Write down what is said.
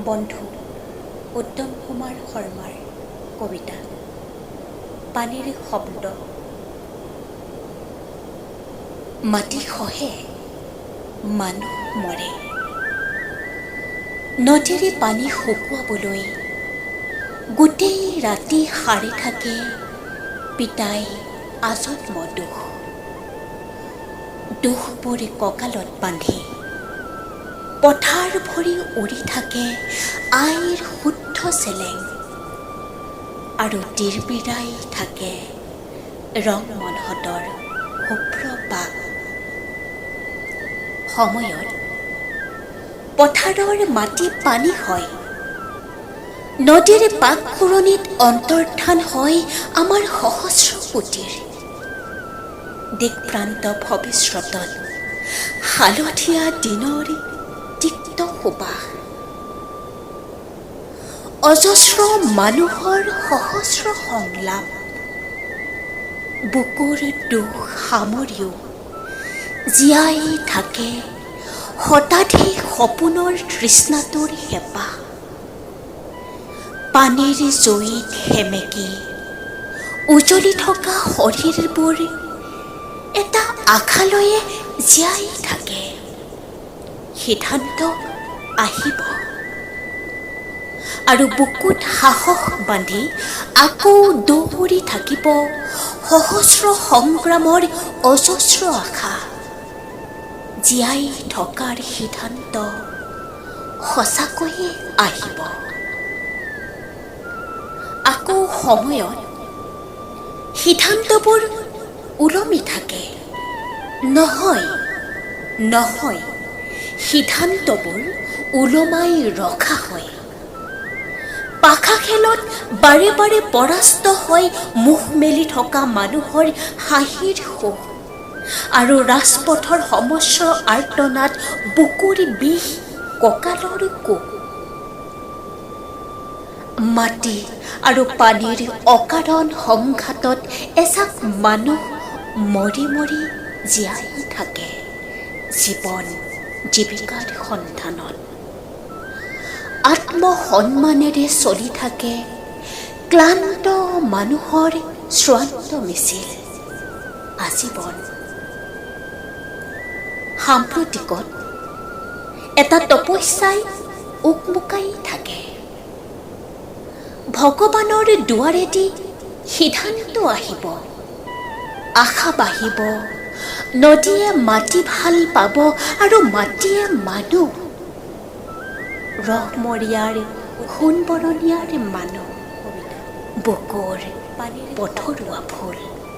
বন্ধু উত্তম কুমাৰ শৰ্মাৰ কবিতা পানীৰ শব্দ। মাটি খহে মানুহ মৰে, নদীৰে পানী শুকুৱাবলৈ গোটেই ৰাতি সাৰে থাকে পিতাই আজন্ম দুখ। দুখবোৰ কঁকালত বান্ধি পথাৰ ভৰি উৰি থাকে আইৰ শুদ্ধ চেলেং, আৰু তিৰবিৰাই থাকে ৰং মনহঁতৰ শুভ্ৰ পাক। সময়ত পথাৰৰ মাটি পানী হয়, নদীৰ পাক ঘূৰণিত অন্তৰ্ধান হয় আমাৰ সহস্ৰ পুতিৰ। দিকপ্ৰান্ত ভৱিষ্যতত হালধীয়া দিনৰ তিক্ত সুবাস, অজস্ৰ মানুহৰ সহস্ৰ সংলাপ, বুকুৰ দুখ সামৰিও জীয়াই থাকে শতাধিক সপোনৰ তৃষ্ণাটোৰ হেঁপাহ। পানীৰ জুইত সেমেকি উজলি থকা শৰীৰবোৰ এটা আশালৈয়ে জীয়াই থাকে, সিদ্ধান্ত আহিব। আৰু বুকুত সাহস বান্ধি আকৌ দৌৰি থাকিব সহস্ৰ সংগ্ৰামৰ অজস্ৰ আশা। জীয়াই থকাৰ সিদ্ধান্ত সঁচাকৈয়ে আহিব। আকৌ সময়ত সিদ্ধান্তবোৰ ওলমি থাকে, নহয় নহয় সিদ্ধান্তবোৰ ওলমাই ৰখা হয়। পাশা খেলত বাৰে বাৰে পৰাস্ত হৈ মুখ মেলি থকা মানুহৰ হাঁহিৰ সুখ, আৰু ৰাজপথৰ সমস্ৰ আৰ্তনাদ, বুকুৰ বিষ, কঁকালৰ কোষ। মাটি আৰু পানীৰ অকাৰণ সংঘাতত এজাক মানুহ মৰি মৰি জীয়াই থাকে জীৱন জীৱিকাৰ সন্ধানত। আত্মসন্মানেৰে চলি থাকে ক্লান্ত মানুহৰ শ্ৰান্ত মিছিল আজীৱন। সাম্প্ৰতিকত এটা তপস্যাই উকমুকাই থাকে, ভগৱানৰ দুৱাৰেদি সিদ্ধান্ত আহিব, আশা বাঢ়িব, নদীয়ে মাটি ভাল পাব আৰু মাটিয়ে মানুহ। ৰহমৰীয়াৰ সোণবৰণীয়াৰ মানুহ, বুকুৰ পথৰুৱা ফুল।